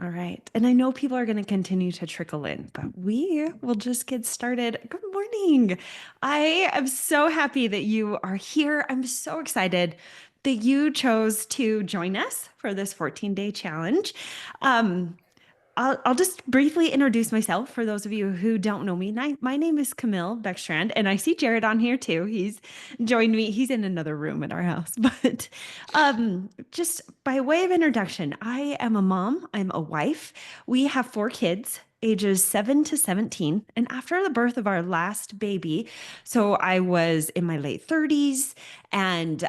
All right. And I know people are going to continue to trickle in, but we will just get started. Good morning. I am so happy that you are here. I'm so excited that you chose to join us for this 14-day challenge. Um, I'll just briefly introduce myself for those of you who don't know me. My name is Camille Beckstrand, and I see Jared on here too. He's joined me. He's in another room at our house. But just by way of introduction, I am a mom, I'm a wife. We have four kids, ages 7 to 17. And after the birth of our last baby, so I was in my late 30s and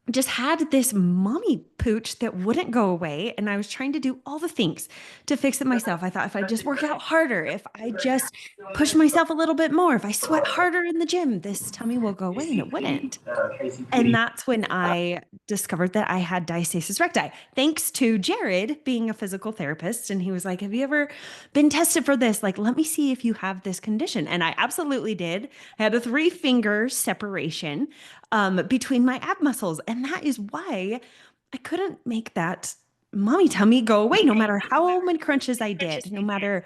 just had this mommy pooch that wouldn't go away. And I was trying to do all the things to fix it myself. I thought if I just work out harder, if I just push myself a little bit more, if I sweat harder in the gym, this tummy will go away, and it wouldn't. And that's when I discovered that I had diastasis recti, thanks to Jared being a physical therapist. And he was like, "Have you ever been tested for this? Like, let me see if you have this condition." And I absolutely did. I had a three-finger separation between my ab muscles. And that is why I couldn't make that mommy tummy go away, no matter how many crunches I did, no matter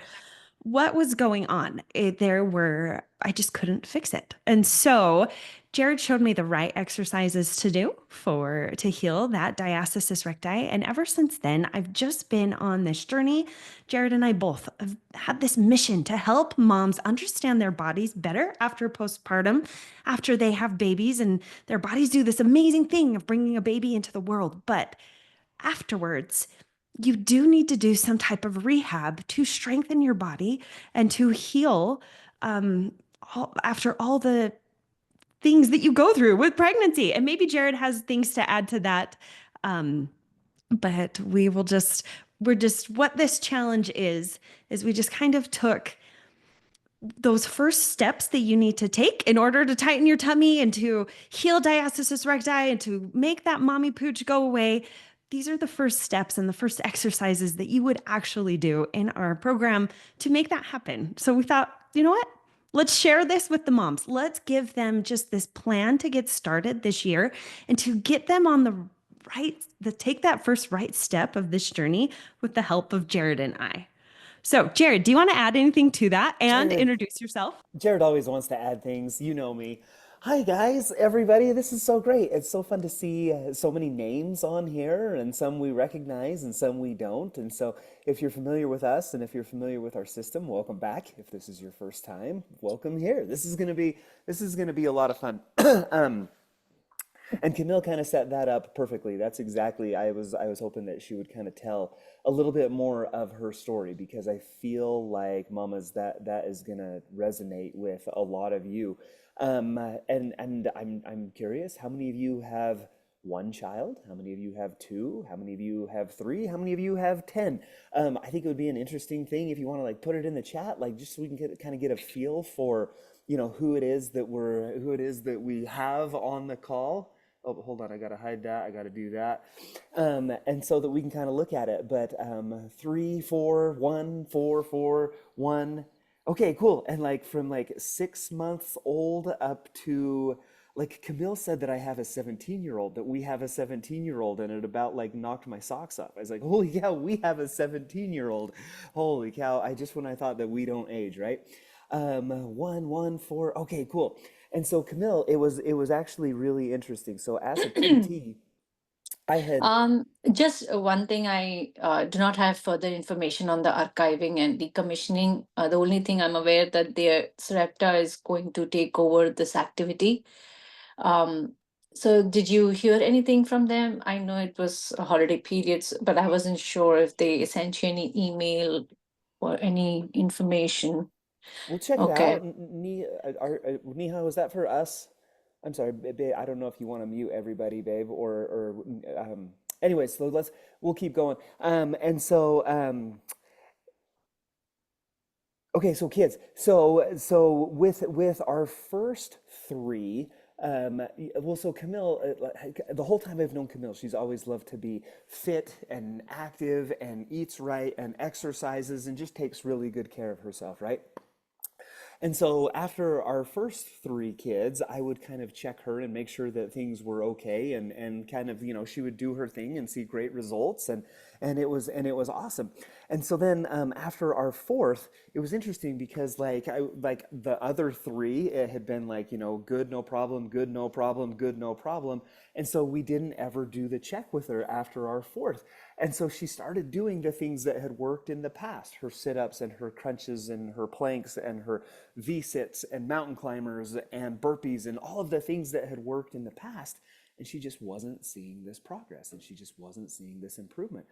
what was going on. I just couldn't fix it. And so Jared showed me the right exercises to do to heal that diastasis recti. And ever since then, I've just been on this journey. Jared and I both have had this mission to help moms understand their bodies better after postpartum, after they have babies, and their bodies do this amazing thing of bringing a baby into the world. But afterwards, you do need to do some type of rehab to strengthen your body and to heal um, after all the things that you go through with pregnancy. And maybe Jared has things to add to that. Um, but what this challenge is we just kind of took those first steps that you need to take in order to tighten your tummy and to heal diastasis recti and to make that mommy pooch go away. These are the first steps and the first exercises that you would actually do in our program to make that happen. So we thought, you know what? Let's share this with the moms. Let's give them just this plan to get started this year and to get them on take that first right step of this journey with the help of Jared and I. So, Jared, do you want to add anything to that and Jared, introduce yourself? Jared always wants to add things. You know me. Hi, guys, everybody. This is so great. It's so fun to see so many names on here, and some we recognize and some we don't. And so, if you're familiar with us and if you're familiar with our system, welcome back. If this is your first time, welcome here. This is gonna be a lot of fun. um, and Camille kind of set that up perfectly. That's exactly, I was hoping that she would kind of tell a little bit more of her story because I feel like mamas that is gonna resonate with a lot of you. And I'm curious, how many of you have one child? How many of you have two? How many of you have three? How many of you have 10? I think it would be an interesting thing if you want to like put it in the chat, like just so we can kind of get a feel for, who it is that we have on the call. Oh, but hold on, I gotta hide that. I gotta do that. And so that we can kind of look at it. But 3, 4, 1, 4, 4, 1. Okay, cool. And like from like 6 months old up to like Camille said that I have a 17-year-old, that we have a 17-year-old, and it about like knocked my socks off. I was like, holy cow, we have a 17-year-old. Holy cow. When I thought that we don't age, right? 1, 1, 4. Okay, cool. And so Camille, it was actually really interesting. So as a PT, I had Just one thing, I do not have further information on the archiving and decommissioning. The only thing I'm aware that the Sarepta is going to take over this activity. Um, so did you hear anything from them? I know it was a holiday periods, but I wasn't sure if they sent you any email or any information. We'll check it Okay. out. Neha, was that for us? I'm sorry, babe. I don't know if you want to mute everybody, babe, or anyways. So we'll keep going. Okay, so kids, so with our first three, so Camille, the whole time I've known Camille, she's always loved to be fit and active and eats right and exercises and just takes really good care of herself, right? And so after our first three kids, I would kind of check her and make sure that things were okay and kind of, she would do her thing and see great results and it was awesome. And so then after our fourth, it was interesting because like the other three, it had been like, good, no problem, good, no problem, good, no problem. And so we didn't ever do the check with her after our fourth. And so she started doing the things that had worked in the past, her sit-ups and her crunches and her planks and her V-sits and mountain climbers and burpees and all of the things that had worked in the past. And she just wasn't seeing this progress and she just wasn't seeing this improvement.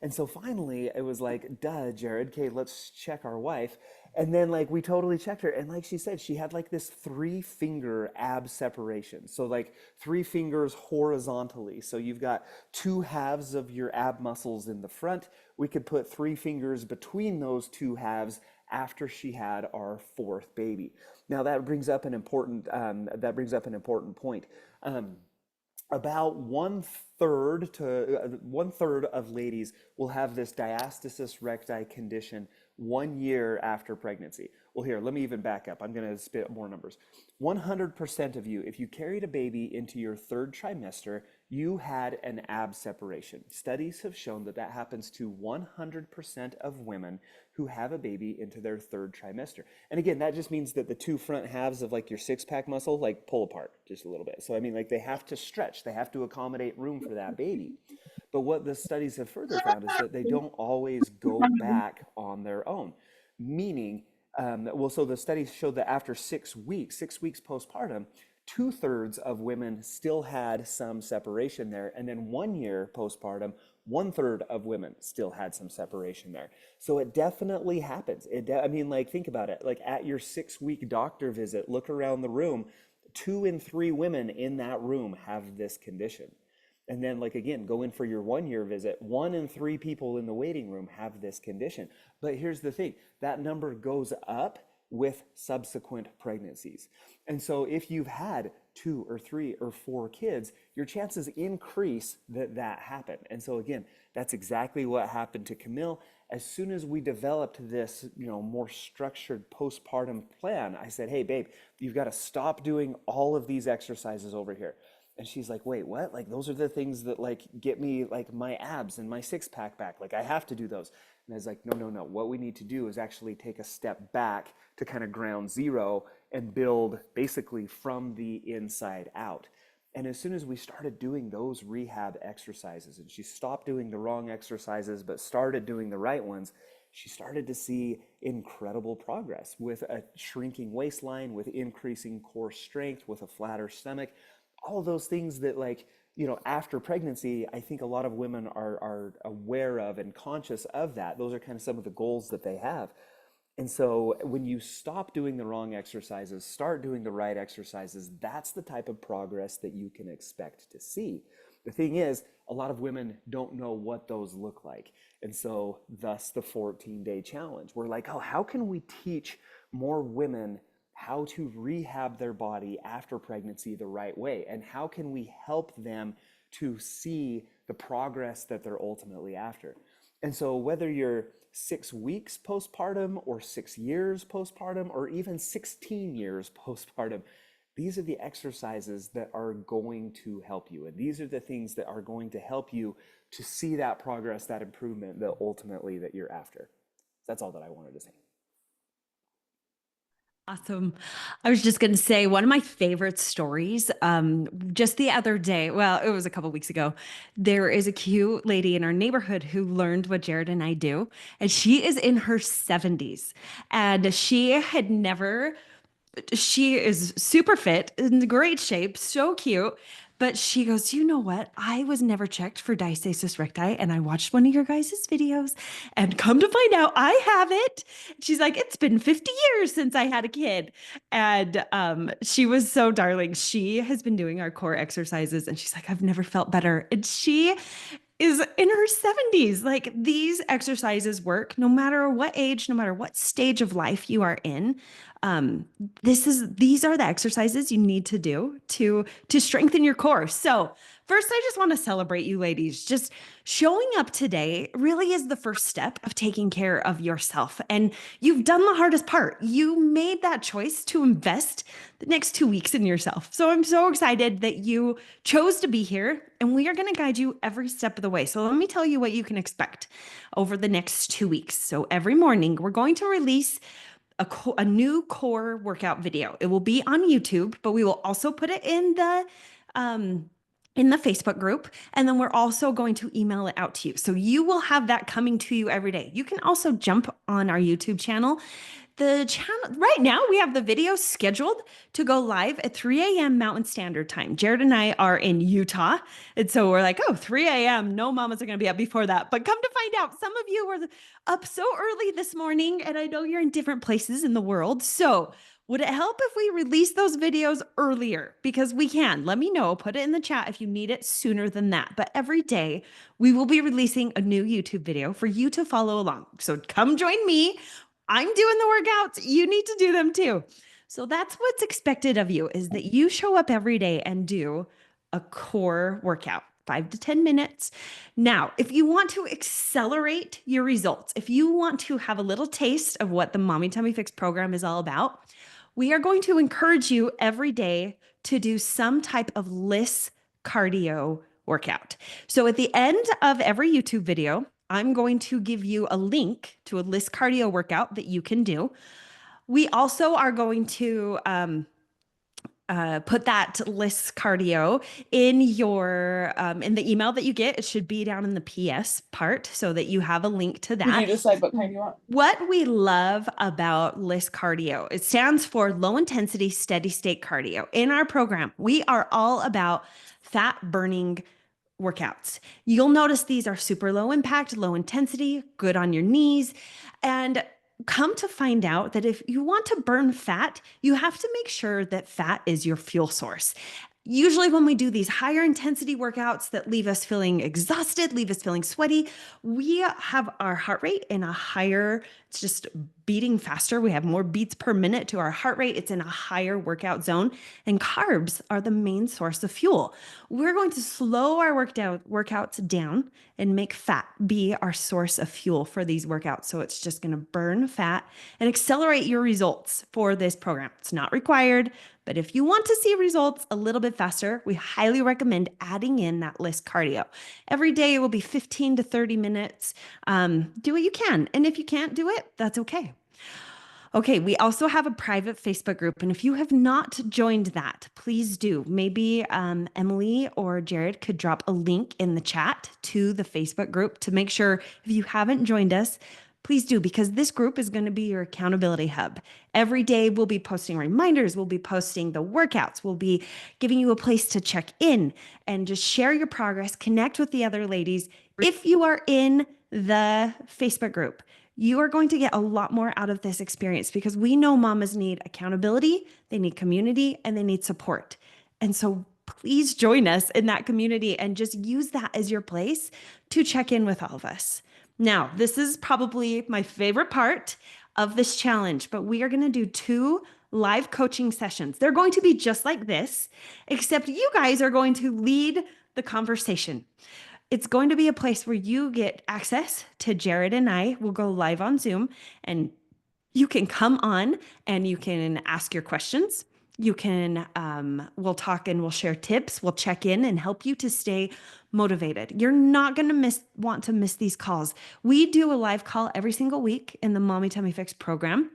And so finally it was like, duh, Jared, okay, let's check our wife. And then like we totally checked her. And like she said, she had like this 3-finger ab separation. So like 3 fingers horizontally. So you've got 2 halves of your ab muscles in the front. We could put 3 fingers between those 2 halves after she had our 4th baby. Now that brings up an important point. About one third of ladies will have this diastasis recti condition 1 year after pregnancy. Well, here, let me even back up. I'm going to spit more numbers. 100% of you, if you carried a baby into your 3rd trimester, you had an ab separation. Studies have shown that that happens to 100% of women who have a baby into their 3rd trimester. And again, that just means that the 2 front halves of like your 6-pack muscle like pull apart just a little bit. So I mean, like they have to stretch, they have to accommodate room for that baby. But what the studies have further found is that they don't always go back on their own. Meaning, so the studies showed that after 6 weeks postpartum, 2/3 of women still had some separation there. And then 1 year postpartum, 1/3 of women still had some separation there. So it definitely happens. I mean, like, think about it. Like at your 6-week doctor visit, look around the room, 2 in 3 women in that room have this condition. And then like, again, go in for your 1-year visit, 1 in 3 people in the waiting room have this condition. But here's the thing, that number goes up with subsequent pregnancies. And so if you've had 2 or 3 or 4 kids, your chances increase that that happened. And so again, that's exactly what happened to Camille. As soon as we developed this, more structured postpartum plan, I said, hey babe, you've got to stop doing all of these exercises over here. And she's like, wait, what? Like, those are the things that like get me like my abs and my 6-pack back. Like I have to do those. And I was like, no. What we need to do is actually take a step back to kind of ground zero and build basically from the inside out. And as soon as we started doing those rehab exercises and she stopped doing the wrong exercises, but started doing the right ones, she started to see incredible progress with a shrinking waistline, with increasing core strength, with a flatter stomach. All of those things that like, after pregnancy, I think a lot of women are aware of and conscious of that. Those are kind of some of the goals that they have. And so when you stop doing the wrong exercises, start doing the right exercises, that's the type of progress that you can expect to see. The thing is, a lot of women don't know what those look like. And so thus the 14-day challenge. We're like, oh, how can we teach more women how to rehab their body after pregnancy the right way? And how can we help them to see the progress that they're ultimately after? And so whether you're 6 weeks postpartum or 6 years postpartum or even 16 years postpartum, these are the exercises that are going to help you. And these are the things that are going to help you to see that progress, that improvement that ultimately that you're after. That's all that I wanted to say. Awesome. I was just going to say one of my favorite stories, just the other day, well, it was a couple weeks ago, there is a cute lady in our neighborhood who learned what Jared and I do, and she is in her 70s and she is super fit, in great shape, so cute. But she goes, you know what? I was never checked for diastasis recti, and I watched one of your guys' videos, and come to find out, I have it. She's like, it's been 50 years since I had a kid. And she was so darling. She has been doing our core exercises, and she's like, I've never felt better. And she is in her 70s. Like, these exercises work no matter what age, no matter what stage of life you are in. These are the exercises you need to do to strengthen your core. So First, I just want to celebrate you ladies. Just showing up today really is the first step of taking care of yourself. And you've done the hardest part. You made that choice to invest the next 2 weeks in yourself. So I'm so excited that you chose to be here, and we are going to guide you every step of the way. So let me tell you what you can expect over the next 2 weeks. So every morning, we're going to release a new core workout video. It will be on YouTube, but we will also put it in the Facebook group. And then we're also going to email it out to you. So you will have that coming to you every day. You can also jump on our YouTube channel. The channel right now, we have the video scheduled to go live at 3 a.m. Mountain Standard Time. Jared and I are in Utah. And so we're like, oh, 3 a.m. No mamas are going to be up before that. But come to find out, some of you were up so early this morning, and I know you're in different places in the world. So would it help if we release those videos earlier? Because we can. Let me know. Put it in the chat if you need it sooner than that. But every day, we will be releasing a new YouTube video for you to follow along. So come join me. I'm doing the workouts. You need to do them too. So that's what's expected of you, is that you show up every day and do a core workout, 5 to 10 minutes. Now, if you want to accelerate your results, if you want to have a little taste of what the Mommy Tummy Fix program is all about, we are going to encourage you every day to do some type of LISS cardio workout. So at the end of every YouTube video, I'm going to give you a link to a LISS cardio workout that you can do. We also are going to put that LISS cardio in your in the email that you get. It should be down in the PS part so that you have a link to that. Did you decide what kind you want? What we love about LISS cardio, it stands for low intensity steady state cardio. In our program, we are all about fat burning workouts. You'll notice these are super low impact, low intensity, good on your knees. And come to find out that if you want to burn fat, you have to make sure that fat is your fuel source. Usually when we do these higher intensity workouts that leave us feeling exhausted, leave us feeling sweaty, we have our heart rate in a higher, it's just beating faster. We have more beats per minute to our heart rate. It's in a higher workout zone, and carbs are the main source of fuel. We're going to slow our workouts down and make fat be our source of fuel for these workouts. So it's just going to burn fat and accelerate your results for this program. It's not required, but if you want to see results a little bit faster, we highly recommend adding in that LISS cardio. Every day it will be 15 to 30 minutes. Do what you can. And if you can't do it, that's okay. Okay, we also have a private Facebook group. And if you have not joined that, please do. Maybe Emily or Jared could drop a link in the chat to the Facebook group to make sure if you haven't joined us, please do, because this group is going to be your accountability hub. Every day we'll be posting reminders, we'll be posting the workouts, we'll be giving you a place to check in and just share your progress, connect with the other ladies. If you are in the Facebook group, you are going to get a lot more out of this experience, because we know mamas need accountability, they need community, and they need support. And so please join us in that community and just use that as your place to check in with all of us. Now, this is probably my favorite part of this challenge, but we are going to do 2 live coaching sessions. They're going to be just like this, except you guys are going to lead the conversation. It's going to be a place where you get access to Jared and I. We'll go live on Zoom, and you can come on and you can ask your questions. You can, we'll talk and we'll share tips. We'll check in and help you to stay motivated. You're not going to want to miss these calls. We do a live call every single week in the Mommy Tummy Fix program.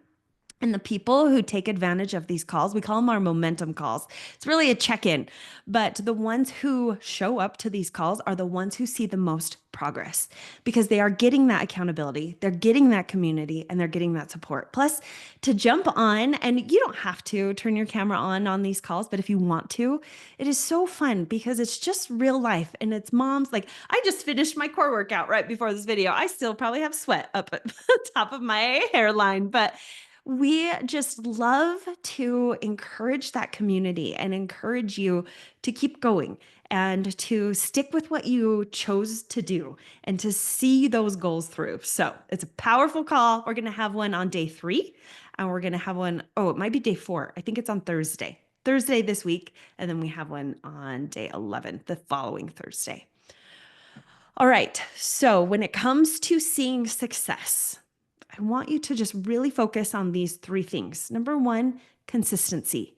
And the people who take advantage of these calls, we call them our momentum calls. It's really a check-in, but the ones who show up to these calls are the ones who see the most progress, because they are getting that accountability, they're getting that community, and they're getting that support. Plus, to jump on, and you don't have to turn your camera on these calls, but if you want to, it is so fun because it's just real life, and it's moms. Like, I just finished my core workout right before this video. I still probably have sweat up at the top of my hairline, but we just love to encourage that community and encourage you to keep going and to stick with what you chose to do and to see those goals through. So it's a powerful call. We're going to have one on day 3, and we're going to have one, it might be day 4. I think it's on Thursday. Thursday this week, and then we have one on day 11, the following Thursday. All right, so when it comes to seeing success, I want you to just really focus on these three things. Number one, consistency.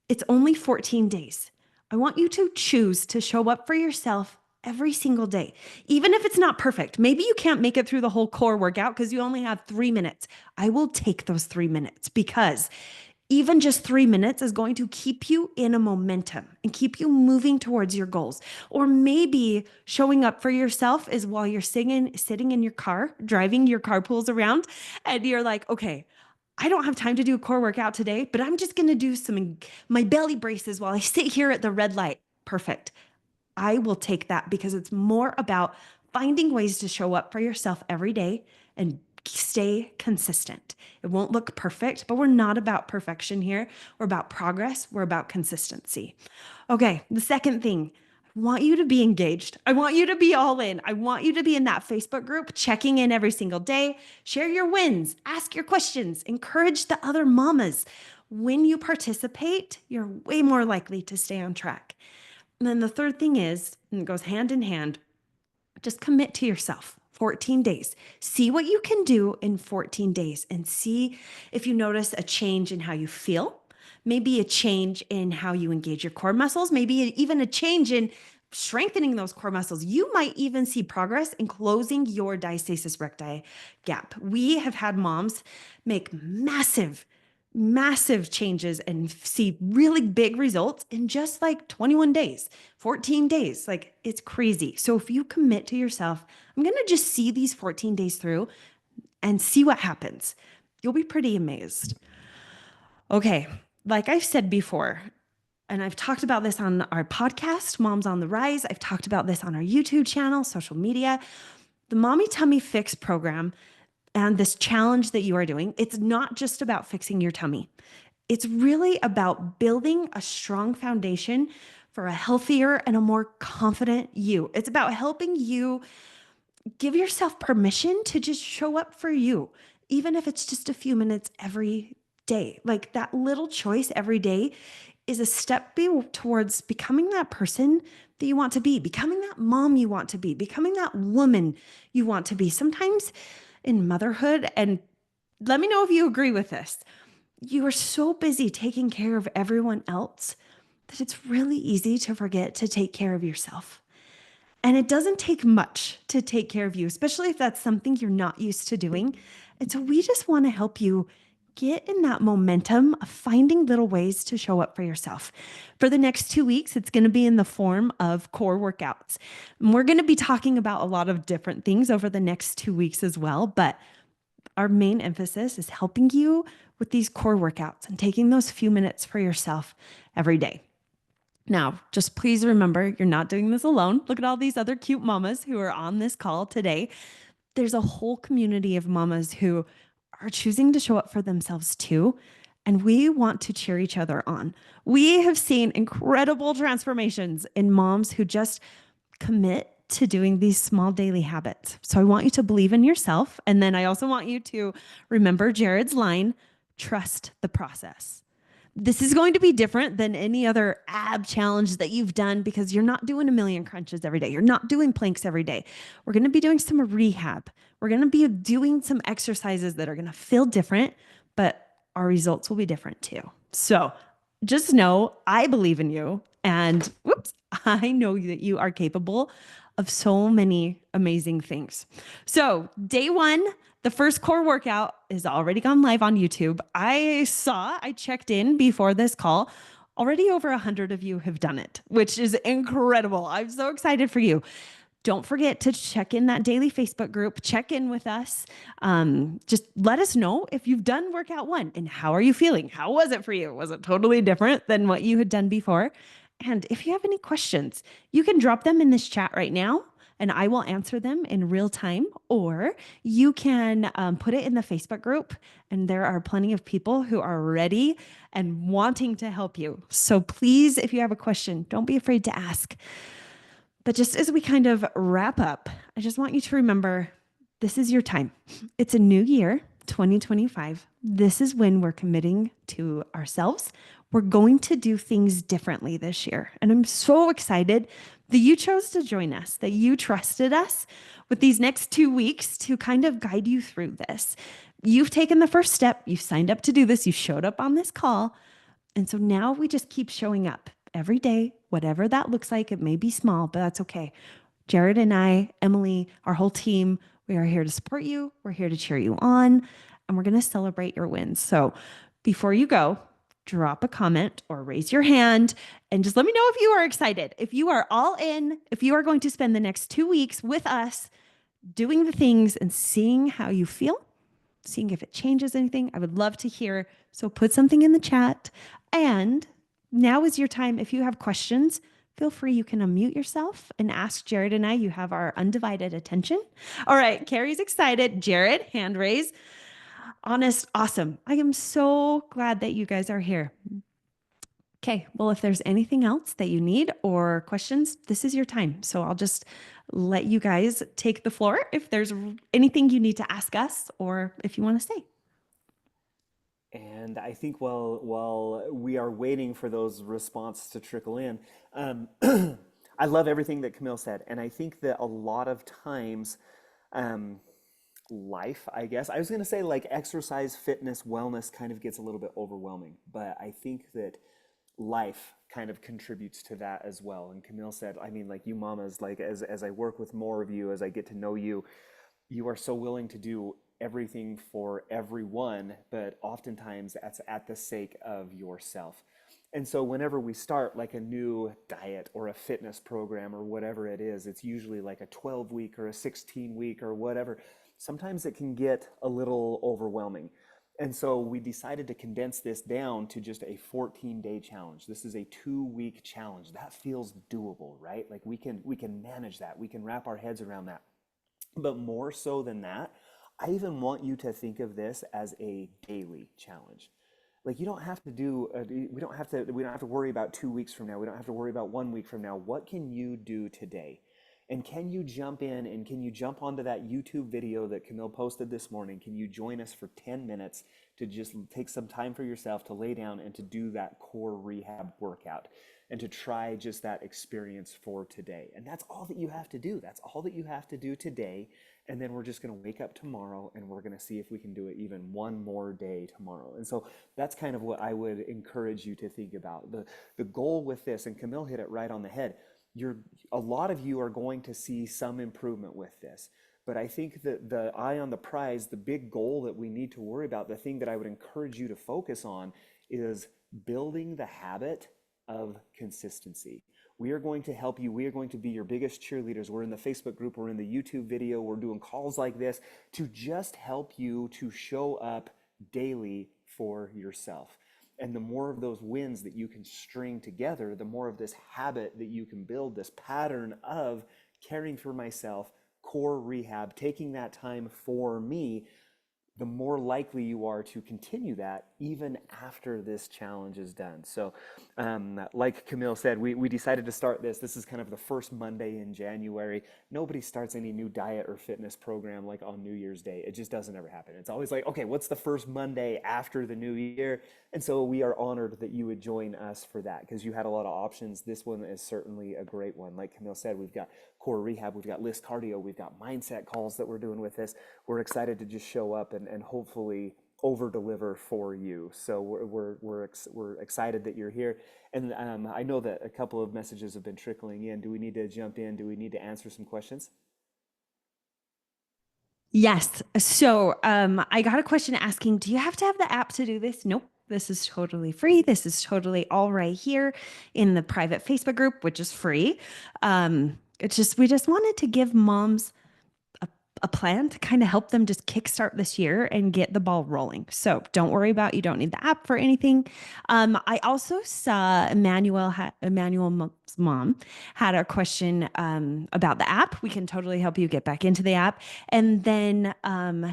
It's only 14 days. I want you to choose to show up for yourself every single day, even if it's not perfect. Maybe you can't make it through the whole core workout because you only have 3 minutes. I will take those 3 minutes because even just 3 minutes is going to keep you in a momentum and keep you moving towards your goals. Or maybe showing up for yourself is while you're sitting in your car, driving your carpools around, and you're like, okay, I don't have time to do a core workout today, but I'm just going to do my belly braces while I sit here at the red light. Perfect. I will take that because it's more about finding ways to show up for yourself every day and stay consistent. It won't look perfect, but we're not about perfection here. We're about progress. We're about consistency. Okay, the second thing, I want you to be engaged. I want you to be all in. I want you to be in that Facebook group, checking in every single day, share your wins, ask your questions, encourage the other mamas. When you participate, you're way more likely to stay on track. And then the third thing is, and it goes hand in hand, just commit to yourself. 14 days. See what you can do in 14 days and see if you notice a change in how you feel, maybe a change in how you engage your core muscles, maybe even a change in strengthening those core muscles. You might even see progress in closing your diastasis recti gap. We have had moms make massive changes and see really big results in just like 21 days, 14 days. Like, it's crazy. So if you commit to yourself, I'm going to just see these 14 days through and see what happens. You'll be pretty amazed. Okay. Like I've said before, and I've talked about this on our podcast, Moms on the Rise. I've talked about this on our YouTube channel, social media. The Mommy Tummy Fix program and this challenge that you are doing, it's not just about fixing your tummy. It's really about building a strong foundation for a healthier and a more confident you. It's about helping you give yourself permission to just show up for you, even if it's just a few minutes every day. Like, that little choice every day is a step towards becoming that person that you want to be, becoming that mom you want to be, becoming that woman you want to be. Sometimes in motherhood, and let me know if you agree with this, you are so busy taking care of everyone else that it's really easy to forget to take care of yourself. And it doesn't take much to take care of you, especially if that's something you're not used to doing. And so we just want to help you get in that momentum of finding little ways to show up for yourself. For the next 2 weeks, it's going to be in the form of core workouts. And we're going to be talking about a lot of different things over the next 2 weeks as well, but our main emphasis is helping you with these core workouts and taking those few minutes for yourself every day. Now, just please remember, you're not doing this alone. Look at all these other cute mamas who are on this call today. There's a whole community of mamas who are choosing to show up for themselves too. And we want to cheer each other on. We have seen incredible transformations in moms who just commit to doing these small daily habits. So I want you to believe in yourself. And then I also want you to remember Jared's line, trust the process. This is going to be different than any other ab challenge that you've done because you're not doing a million crunches every day. You're not doing planks every day. We're going to be doing some rehab. We're going to be doing some exercises that are going to feel different, but our results will be different too. So just know I believe in you, and I know that you are capable of so many amazing things. So day 1, the first core workout is already gone live on YouTube. I checked in before this call. Already over 100 of you have done it, which is incredible. I'm so excited for you. Don't forget to check in that daily Facebook group. Check in with us. Just let us know if you've done workout 1 and how are you feeling? How was it for you? Was it totally different than what you had done before? And if you have any questions, you can drop them in this chat right now and I will answer them in real time, or you can put it in the Facebook group, and there are plenty of people who are ready and wanting to help you. So please, if you have a question, don't be afraid to ask. But just as we kind of wrap up, I just want you to remember, this is your time. It's a new year. 2025, this is when we're committing to ourselves. We're going to do things differently this year. And I'm so excited that you chose to join us, that you trusted us with these next 2 weeks to kind of guide you through this. You've taken the first step. You've signed up to do this. You showed up on this call. And so now we just keep showing up every day, whatever that looks like. It may be small, but that's okay. Jared and I, Emily, our whole team, we are here to support you. We're here to cheer you on, and we're going to celebrate your wins. So before you go, drop a comment or raise your hand and just let me know if you are excited. If you are all in, if you are going to spend the next 2 weeks with us doing the things and seeing how you feel, seeing if it changes anything, I would love to hear. So put something in the chat. And now is your time. If you have questions, feel free. You can unmute yourself and ask Jared and I. You have our undivided attention. All right. Carrie's excited. Jared, hand raise. Honest, awesome. I am so glad that you guys are here. Okay. Well, if there's anything else that you need or questions, this is your time. So I'll just let you guys take the floor if there's anything you need to ask us or if you want to stay. And I think while we are waiting for those responses to trickle in, I love everything that Camille said. And I think that a lot of times, life, I guess, I was going to say like exercise, fitness, wellness kind of gets a little bit overwhelming. But I think that life kind of contributes to that as well. And Camille said, I mean, like you mamas, like as I work with more of you, as I get to know you, you are so willing to do everything for everyone, but oftentimes that's at the sake of yourself. And so whenever we start like a new diet or a fitness program or whatever it is, it's usually like a 12-week or a 16-week or whatever. Sometimes it can get a little overwhelming. And so we decided to condense this down to just a 14-day challenge. This is a 2-week challenge. That feels doable, right? Like we can manage that. We can wrap our heads around that. But more so than that, I even want you to think of this as a daily challenge. Like you don't have to do, we don't have to worry about 2 weeks from now. We don't have to worry about 1 week from now. What can you do today? And can you jump in and can you jump onto that YouTube video that Camille posted this morning? Can you join us for 10 minutes to just take some time for yourself to lay down and to do that core rehab workout and to try just that experience for today? And that's all that you have to do. That's all that you have to do today. And then we're just going to wake up tomorrow and we're going to see if we can do it even one more day tomorrow. And so that's kind of what I would encourage you to think about. The goal with this, and Camille hit it right on the head, a lot of you are going to see some improvement with this. But I think that the eye on the prize, the big goal that we need to worry about, the thing that I would encourage you to focus on is building the habit of consistency. We are going to help you. We are going to be your biggest cheerleaders. We're in the Facebook group. We're in the YouTube video. We're doing calls like this to just help you to show up daily for yourself. And the more of those wins that you can string together, the more of this habit that you can build, this pattern of caring for myself, core rehab, taking that time for me, the more likely you are to continue that even after this challenge is done. So like Camille said, we decided to start this. This is kind of the first Monday in January. Nobody starts any new diet or fitness program like on New Year's Day. It just doesn't ever happen. It's always like, okay, what's the first Monday after the new year? And so we are honored that you would join us for that because you had a lot of options. This one is certainly a great one. Like Camille said, we've got core rehab, we've got LISS Cardio, we've got mindset calls that we're doing with this. We're excited to just show up and hopefully over deliver for you. So we're excited that you're here. And I know that a couple of messages have been trickling in. Do we need to jump in? Do we need to answer some questions? Yes. So I got a question asking, do you have to have the app to do this? Nope. This is totally free. This is totally all right here in the private Facebook group, which is free. We just wanted to give moms a plan to kind of help them just kickstart this year and get the ball rolling. So don't worry about, you don't need the app for anything. I also saw Emmanuel's mom had a question about the app. We can totally help you get back into the app. And then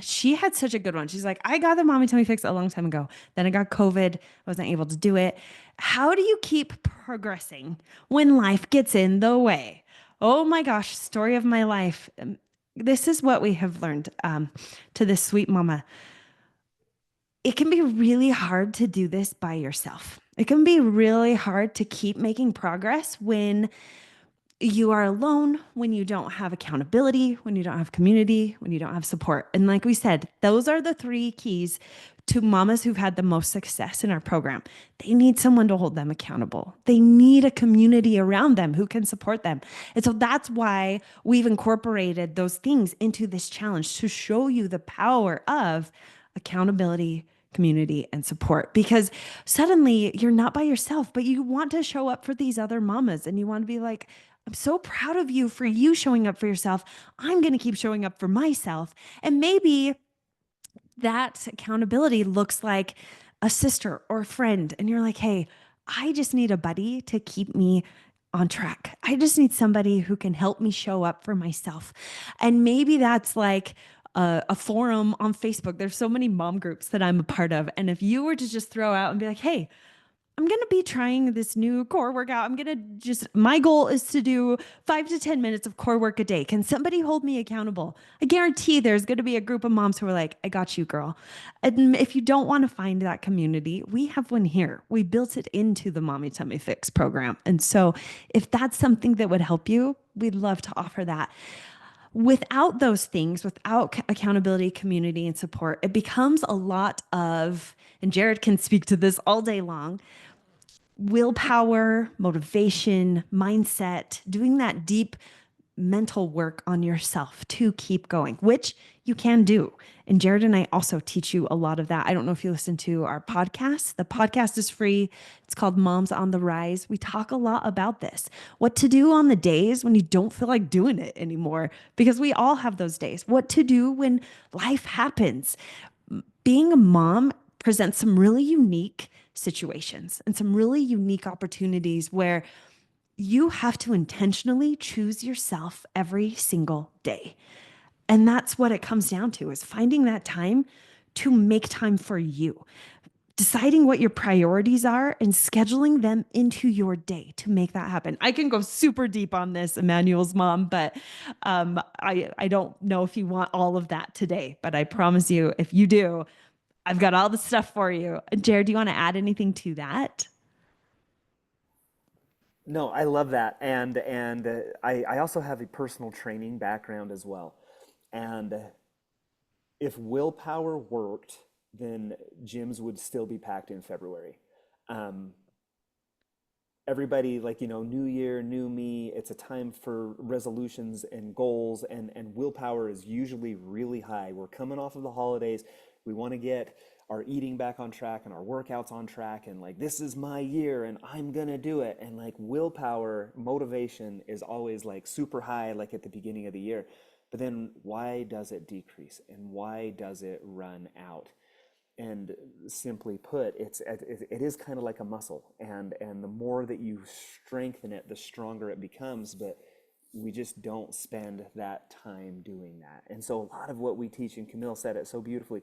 she had such a good one. She's like, I got the Mommy Tummy Fix a long time ago. Then I got COVID. I wasn't able to do it. How do you keep progressing when life gets in the way? Oh my gosh, story of my life. This is what we have learned to this sweet mama. it can be really hard to do this by yourself. It can be really hard to keep making progress when you are alone, when you don't have accountability, when you don't have community, when you don't have support. And like we said, those are the three keys to mamas who've had the most success in our program. They need someone to hold them accountable. They need a community around them who can support them. And so that's why we've incorporated those things into this challenge to show you the power of accountability, community, and support. Because suddenly you're not by yourself, but you want to show up for these other mamas and you want to be like, I'm so proud of you for you showing up for yourself. I'm going to keep showing up for myself. And maybe that accountability looks like a sister or a friend. And you're like, hey, I just need a buddy to keep me on track. I just need somebody who can help me show up for myself. And maybe that's like a forum on Facebook. There's so many mom groups that I'm a part of. And if you were to just throw out and be like, hey, I'm going to be trying this new core workout. I'm going to my goal is to do 5 to 10 minutes of core work a day. Can somebody hold me accountable? I guarantee there's going to be a group of moms who are like, I got you, girl. And if you don't want to find that community, we have one here. We built it into the Mommy Tummy Fix program. And so if that's something that would help you, we'd love to offer that. Without those things, without accountability, community, and support, it becomes a lot of, and Jared can speak to this all day long, willpower, motivation, mindset, doing that deep mental work on yourself to keep going, which you can do. And Jared and I also teach you a lot of that. I don't know if you listen to our podcast. The podcast is free. It's called Moms on the Rise. We talk a lot about this, what to do on the days when you don't feel like doing it anymore, because we all have those days, what to do when life happens. Being a mom presents some really unique situations and some really unique opportunities where you have to intentionally choose yourself every single day. And that's what it comes down to, is finding that time to make time for you, deciding what your priorities are and scheduling them into your day to make that happen. I can go super deep on this, Emmanuel's mom, but I don't know if you want all of that today, but I promise you, if you do, I've got all the stuff for you. Jared, do you want to add anything to that? No, I love that, and I also have a personal training background as well. And if willpower worked, then gyms would still be packed in February. Um, Everybody, like, new year, new me. It's a time for resolutions and goals, and willpower is usually really high. We're coming off of the holidays. We want to get our eating back on track and our workouts on track, and like, this is my year and I'm gonna do it. And like, willpower motivation is always like super high, like at the beginning of the year. But then why does it decrease and why does it run out? And simply put, it is kind of like a muscle, and the more that you strengthen it, the stronger it becomes. But we just don't spend that time doing that. And so a lot of what we teach, and Camille said it so beautifully,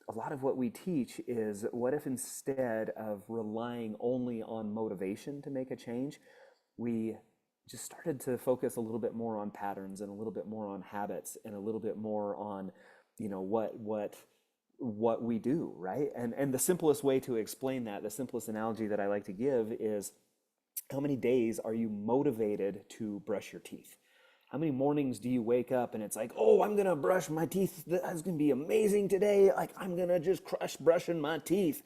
a lot of what we teach is, what if instead of relying only on motivation to make a change, we just started to focus a little bit more on patterns and a little bit more on habits and a little bit more on, what we do, right? And the simplest way to explain that, the simplest analogy that I like to give is, how many days are you motivated to brush your teeth? How many mornings do you wake up and it's like, oh, I'm gonna brush my teeth. That's gonna be amazing today. Like, I'm gonna just crush brushing my teeth.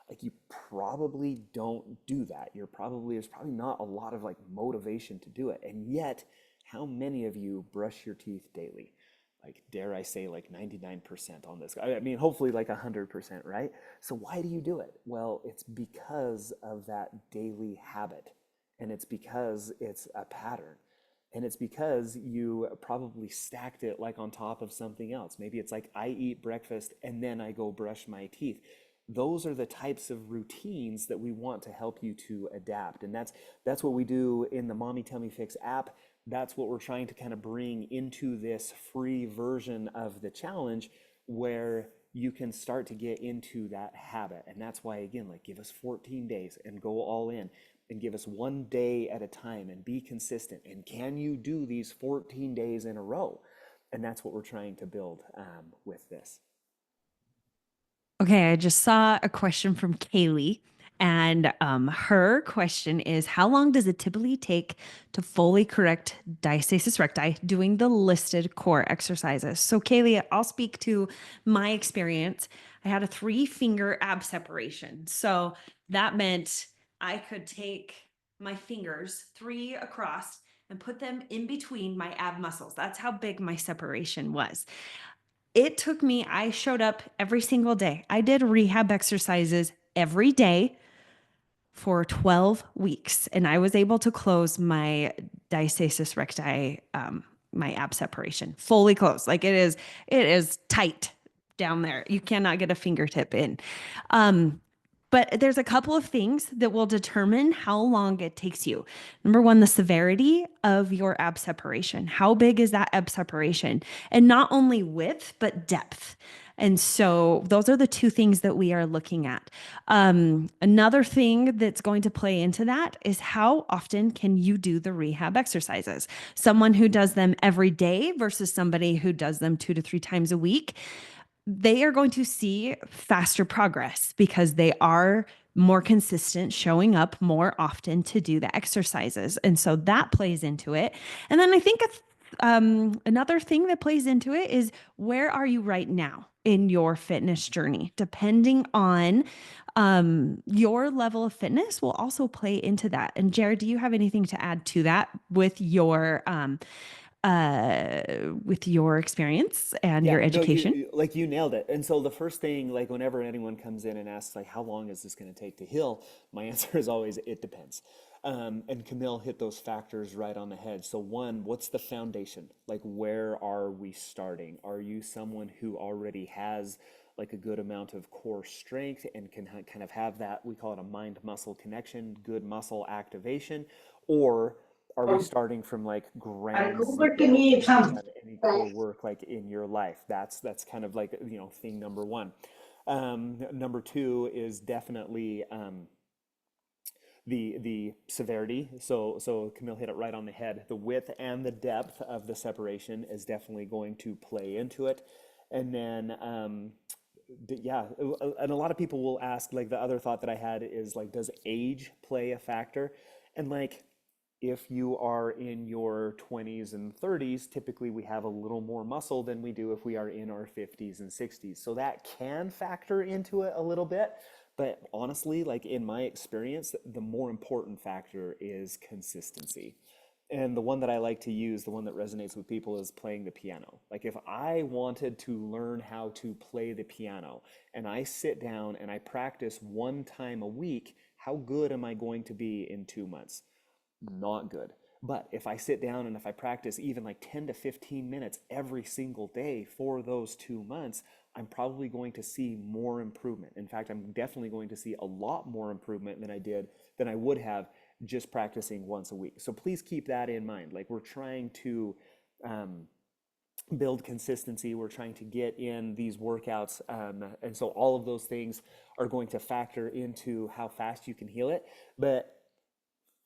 Like, you probably don't do that. There's probably not a lot of like motivation to do it. And yet, how many of you brush your teeth daily? Like, dare I say, like 99% on this. I mean, hopefully like 100%, right? So why do you do it? Well, it's because of that daily habit. And it's because it's a pattern. And it's because you probably stacked it like on top of something else. Maybe it's like, I eat breakfast and then I go brush my teeth. Those are the types of routines that we want to help you to adapt. And that's what we do in the Mommy Tummy Fix app. That's what we're trying to kind of bring into this free version of the challenge, where you can start to get into that habit. And that's why, again, like, give us 14 days and go all in, and give us one day at a time and be consistent. And can you do these 14 days in a row? And that's what we're trying to build with this. Okay, I just saw a question from Kaylee, and her question is, how long does it typically take to fully correct diastasis recti doing the listed core exercises? So, Kaylee, I'll speak to my experience. I had a 3 finger ab separation. So that meant I could take my fingers 3 across and put them in between my ab muscles. That's how big my separation was. It took me, I showed up every single day. I did rehab exercises every day for 12 weeks, and I was able to close my diastasis recti, my ab separation, fully closed. Like it is tight down there. You cannot get a fingertip in. Um, but there's a couple of things that will determine how long it takes you. Number one, the severity of your ab separation. How big is that ab separation? And not only width, but depth. And so those are the 2 things that we are looking at. Another thing that's going to play into that is how often can you do the rehab exercises? Someone who does them every day versus somebody who does them 2 to 3 times a week, they are going to see faster progress because they are more consistent, showing up more often to do the exercises. And so that plays into it. And then I think another thing that plays into it is, where are you right now in your fitness journey? Depending on your level of fitness will also play into that. And Jared, do you have anything to add to that with your experience and Yeah, your no, education? like you nailed it. And so the first thing, like whenever anyone comes in and asks, like, how long is this going to take to heal? My answer is always, it depends. And Camille hit those factors right on the head. So one, what's the foundation? Like, where are we starting? Are you someone who already has like a good amount of core strength and can kind of have that, we call it a mind-muscle connection, good muscle activation? Or are we starting from like ground zero and don't have any core work like in your life? That's kind of like, thing number one. Number two is definitely the severity. So Camille hit it right on the head. The width and the depth of the separation is definitely going to play into it. And then yeah, and a lot of people will ask, like, the other thought that I had is like, does age play a factor? And like, if you are in your 20s and 30s, typically we have a little more muscle than we do if we are in our 50s and 60s. So that can factor into it a little bit. But honestly, like in my experience, the more important factor is consistency. And the one that I like to use, the one that resonates with people, is playing the piano. Like if I wanted to learn how to play the piano and I sit down and I practice 1 time a week, how good am I going to be in 2 months? Not good. But if I sit down and if I practice even like 10 to 15 minutes every single day for those 2 months, I'm probably going to see more improvement. In fact, I'm definitely going to see a lot more improvement than I would have just practicing once a week. So please keep that in mind. Like we're trying to build consistency. We're trying to get in these workouts. And so all of those things are going to factor into how fast you can heal it. But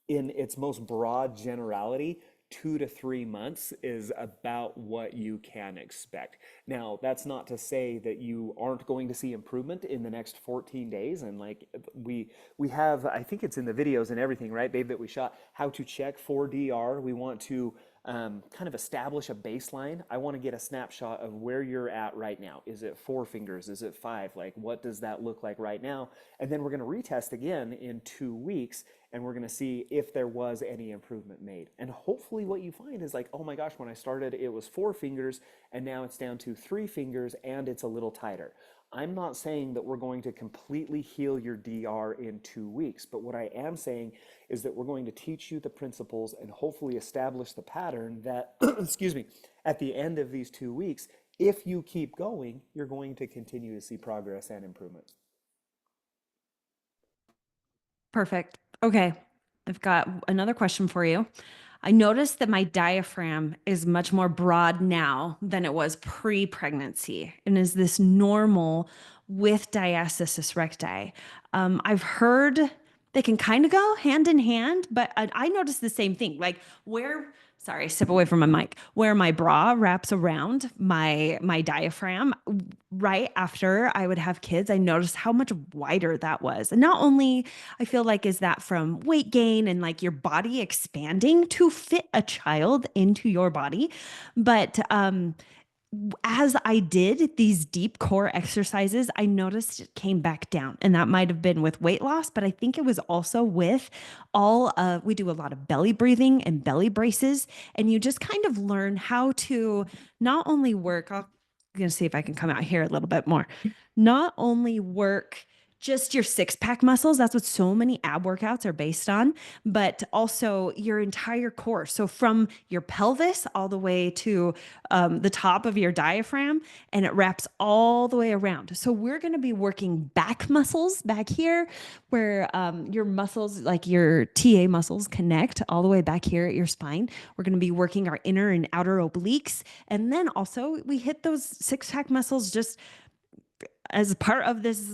in its most broad generality, 2 to 3 months is about what you can expect. Now, that's not to say that you aren't going to see improvement in the next 14 days. And like we have, I think it's in the videos and everything, right, babe, that we shot, how to check for DR. We want to kind of establish a baseline. I want to get a snapshot of where you're at right now. Is it 4 fingers? Is it 5? Like, what does that look like right now? And then we're going to retest again in 2 weeks, and we're going to see if there was any improvement made. And hopefully what you find is like, oh my gosh, when I started, it was 4 fingers, and now it's down to 3 fingers, and it's a little tighter. I'm not saying that we're going to completely heal your DR in 2 weeks, but what I am saying is that we're going to teach you the principles and hopefully establish the pattern that, excuse me, at the end of these 2 weeks, if you keep going, you're going to continue to see progress and improvement. Perfect. Okay. I've got another question for you. I noticed that my diaphragm is much more broad now than it was pre-pregnancy. And is this normal with diastasis recti? I've heard they can kind of go hand in hand, but I noticed the same thing. Like where sorry, step away from my mic, where my bra wraps around my diaphragm right after I would have kids. I noticed how much wider that was. And not only I feel like is that from weight gain and like your body expanding to fit a child into your body, but as I did these deep core exercises, I noticed it came back down. And that might have been with weight loss, but I think it was also with we do a lot of belly breathing and belly braces. And you just kind of learn how to not only work, I'm going to see if I can come out here a little bit more, not only work just your six pack muscles. That's what so many ab workouts are based on, but also your entire core. So from your pelvis all the way to the top of your diaphragm, and it wraps all the way around. So we're going to be working back muscles back here where your muscles, like your TA muscles, connect all the way back here at your spine. We're going to be working our inner and outer obliques. And then also we hit those six pack muscles just as part of this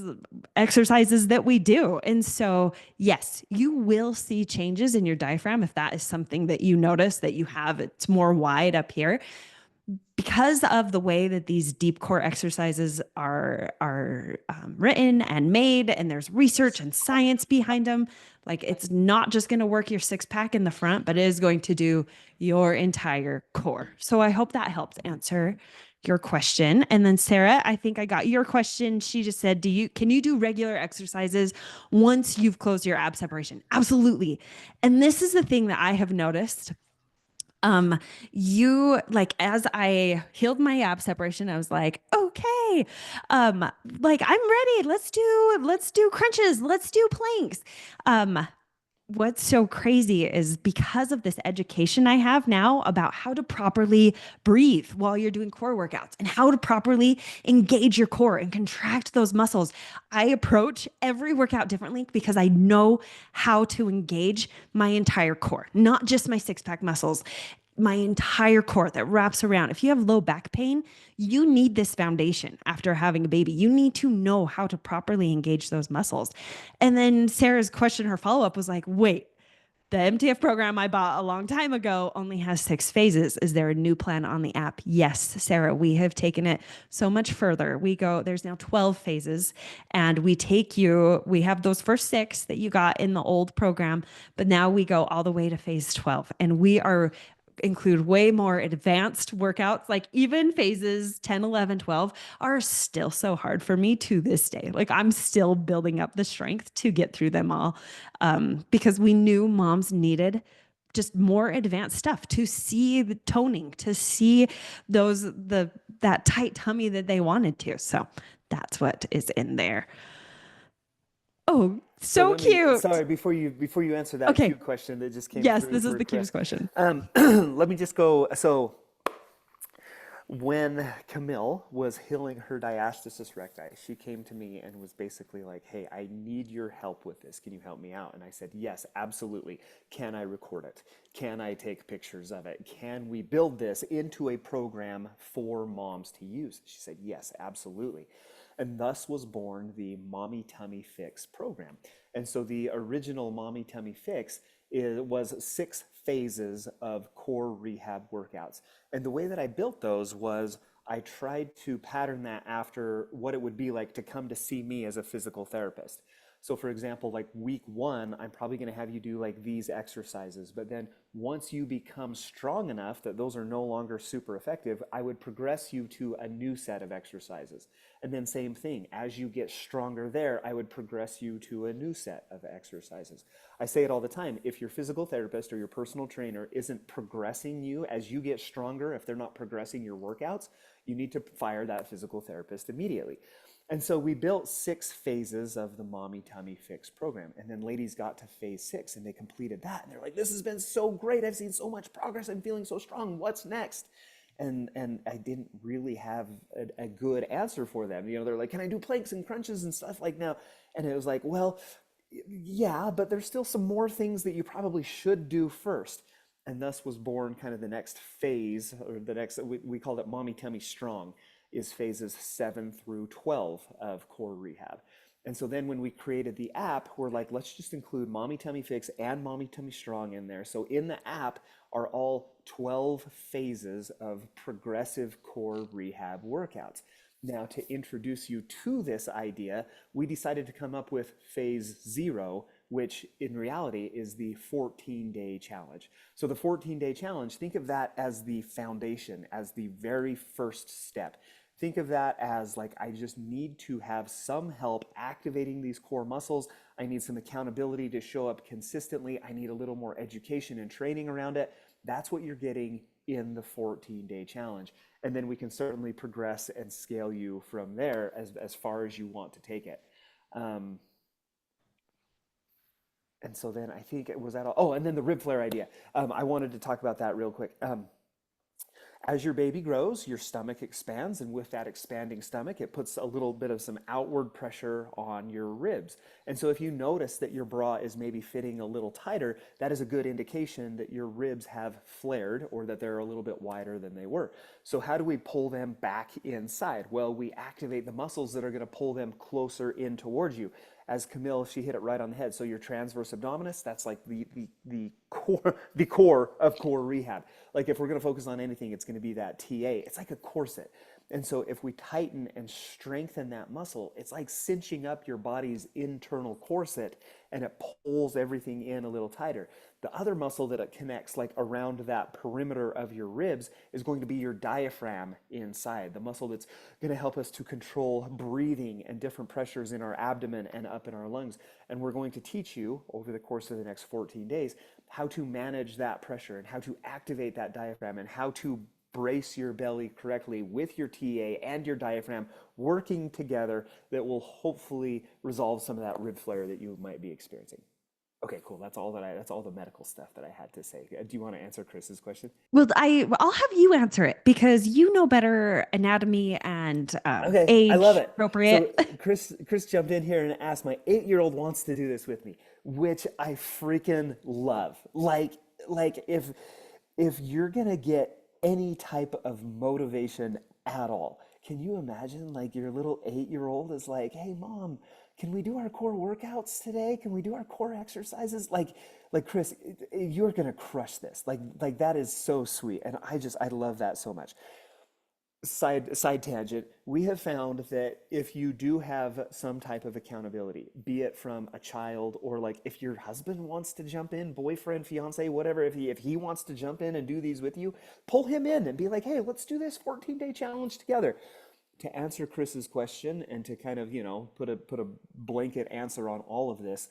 exercises that we do. And so, yes, you will see changes in your diaphragm if that is something that you notice that you have, it's more wide up here. Because of the way that these deep core exercises are written and made, and there's research and science behind them, like it's not just going to work your six pack in the front, but it is going to do your entire core. So I hope that helps answer your question. And then Sarah, I think I got your question. She just said, can you do regular exercises once you've closed your ab separation? Absolutely. And this is the thing that I have noticed. You like, as I healed my ab separation, I was like, okay, like I'm ready. Let's do crunches. Let's do planks. What's so crazy is because of this education I have now about how to properly breathe while you're doing core workouts and how to properly engage your core and contract those muscles. I approach every workout differently because I know how to engage my entire core, not just my six pack muscles, my entire core that wraps around. If you have low back pain, you need this foundation after having a baby. You need to know how to properly engage those muscles. And then Sarah's question, her follow-up was like, wait, the MTF program I bought a long time ago only has 6 phases. Is there a new plan on the app? Yes, Sarah, we have taken it so much further. There's now 12 phases, and we have those first 6 that you got in the old program, but now we go all the way to phase 12, and we include way more advanced workouts. Like even phases 10, 11, 12 are still so hard for me to this day. Like I'm still building up the strength to get through them all, because we knew moms needed just more advanced stuff to see the toning, to see that tight tummy that they wanted to. So that's what is in there. Oh, so cute. Sorry, before you answer that Okay. cute question that just came Yes, through this is for the Chris. cutest question. Let me just go. So when Camille was healing her diastasis recti, she came to me and was basically like, hey, I need your help with this. Can you help me out? And I said, yes, absolutely. Can I record it? Can I take pictures of it? Can we build this into a program for moms to use? She said, yes, absolutely. And thus was born the Mommy Tummy Fix program. And so the original Mommy Tummy Fix was 6 phases of core rehab workouts. And the way that I built those was I tried to pattern that after what it would be like to come to see me as a physical therapist. So for example, like week 1, I'm probably going to have you do like these exercises, but then once you become strong enough that those are no longer super effective, I would progress you to a new set of exercises. And then same thing, as you get stronger there, I would progress you to a new set of exercises. I say it all the time, if your physical therapist or your personal trainer isn't progressing you as you get stronger, if they're not progressing your workouts, you need to fire that physical therapist immediately. And so we built 6 phases of the Mommy Tummy Fix program. And then ladies got to phase 6 and they completed that. And they're like, this has been so great. I've seen so much progress. I'm feeling so strong. What's next? And I didn't really have a good answer for them. You know, they're like, can I do planks and crunches and stuff like now? And it was like, well, yeah, but there's still some more things that you probably should do first. And thus was born kind of the next phase, or the next, we called it Mommy Tummy Strong, is phases 7 through 12 of core rehab. And so then when we created the app, we're like, let's just include Mommy Tummy Fix and Mommy Tummy Strong in there. So in the app are all 12 phases of progressive core rehab workouts. Now, to introduce you to this idea, we decided to come up with phase 0, which in reality is the 14-day challenge. So the 14-day challenge, think of that as the foundation, as the very first step. Think of that as like, I just need to have some help activating these core muscles. I need some accountability to show up consistently. I need a little more education and training around it. That's what you're getting in the 14-day challenge. And then we can certainly progress and scale you from there as far as you want to take it. And so then I think it was that all. Oh, and then the rib flare idea. I wanted to talk about that real quick. As your baby grows, your stomach expands, and with that expanding stomach, it puts a little bit of some outward pressure on your ribs. And so if you notice that your bra is maybe fitting a little tighter, that is a good indication that your ribs have flared or that they're a little bit wider than they were. So how do we pull them back inside? Well, we activate the muscles that are going to pull them closer in towards you. As Camille, she hit it right on the head. So your transverse abdominis, that's like the core of core rehab. Like if we're going to focus on anything, it's going to be that TA. It's like a corset. And so if we tighten and strengthen that muscle, it's like cinching up your body's internal corset, and it pulls everything in a little tighter. The other muscle that it connects like around that perimeter of your ribs is going to be your diaphragm inside, the muscle that's going to help us to control breathing and different pressures in our abdomen and up in our lungs. And we're going to teach you over the course of the next 14 days how to manage that pressure and how to activate that diaphragm and how to brace your belly correctly with your TA and your diaphragm working together, that will hopefully resolve some of that rib flare that you might be experiencing. Okay, cool. That's all the medical stuff that I had to say. Do you want to answer Chris's question? Well, I'll have you answer it because you know better anatomy and Okay, I love age it. So appropriate. Chris jumped in here and asked, my 8-year-old wants to do this with me, which I freaking love. Like if you're gonna get any type of motivation at all, can you imagine like your little 8-year-old is like, hey mom, can we do our core workouts today? Can we do our core exercises? Like Chris, you're gonna crush this. Like that is so sweet. And I love that so much. Side tangent, we have found that if you do have some type of accountability, be it from a child or like if your husband wants to jump in, boyfriend, fiance, whatever, if he wants to jump in and do these with you, pull him in and be like, hey, let's do this 14-day challenge together. To answer Chris's question and to kind of, put a blanket answer on all of this,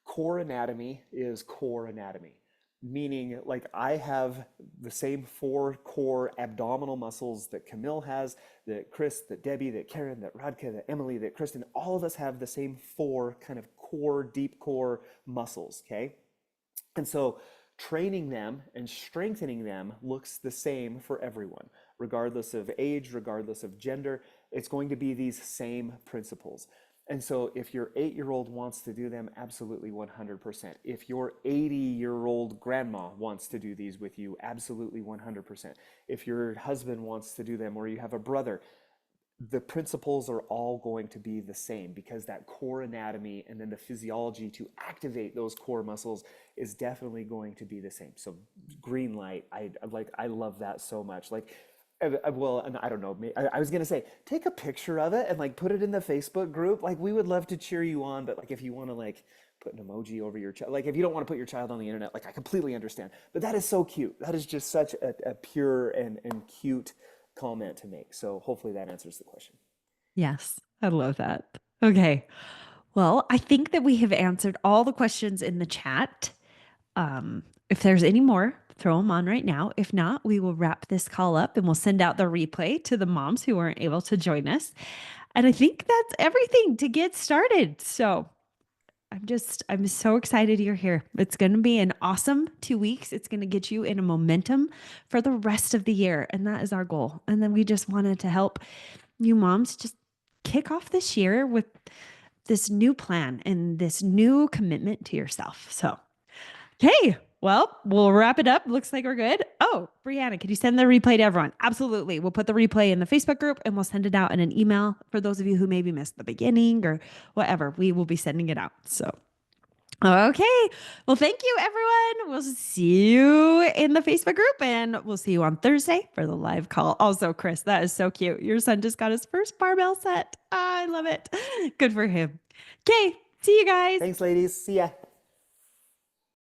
core anatomy is core anatomy. Meaning, like, I have the same 4 core abdominal muscles that Camille has, that Chris, that Debbie, that Karen, that Radka, that Emily, that Kristen, all of us have the same 4 kind of core, deep core muscles, okay? And so training them and strengthening them looks the same for everyone, regardless of age, regardless of gender. It's going to be these same principles. And so if your 8-year-old wants to do them, absolutely 100%. If your 80-year-old grandma wants to do these with you, absolutely 100%. If your husband wants to do them or you have a brother, the principles are all going to be the same because that core anatomy and then the physiology to activate those core muscles is definitely going to be the same. So green light, I love that so much. Like, well, and I don't know, I was gonna say, take a picture of it and like put it in the Facebook group. Like we would love to cheer you on, but like if you want to like put an emoji over your child, like if you don't want to put your child on the internet, like I completely understand. But that is so cute. That is just such a pure and cute comment to make. So hopefully that answers the question. Yes, I love that. Okay. Well, I think that we have answered all the questions in the chat. If there's any more, throw them on right now. If not, we will wrap this call up and we'll send out the replay to the moms who weren't able to join us. And I think that's everything to get started. So I'm so excited you're here. It's going to be an awesome 2 weeks. It's going to get you in a momentum for the rest of the year. And that is our goal. And then we just wanted to help you moms just kick off this year with this new plan and this new commitment to yourself. So, okay. Well, we'll wrap it up. Looks like we're good. Oh, Brianna, could you send the replay to everyone? Absolutely. We'll put the replay in the Facebook group and we'll send it out in an email for those of you who maybe missed the beginning or whatever. We will be sending it out. So, Okay. Well, thank you, everyone. We'll see you in the Facebook group and we'll see you on Thursday for the live call. Also, Chris, that is so cute. Your son just got his first barbell set. I love it. Good for him. Okay. See you guys. Thanks, ladies. See ya.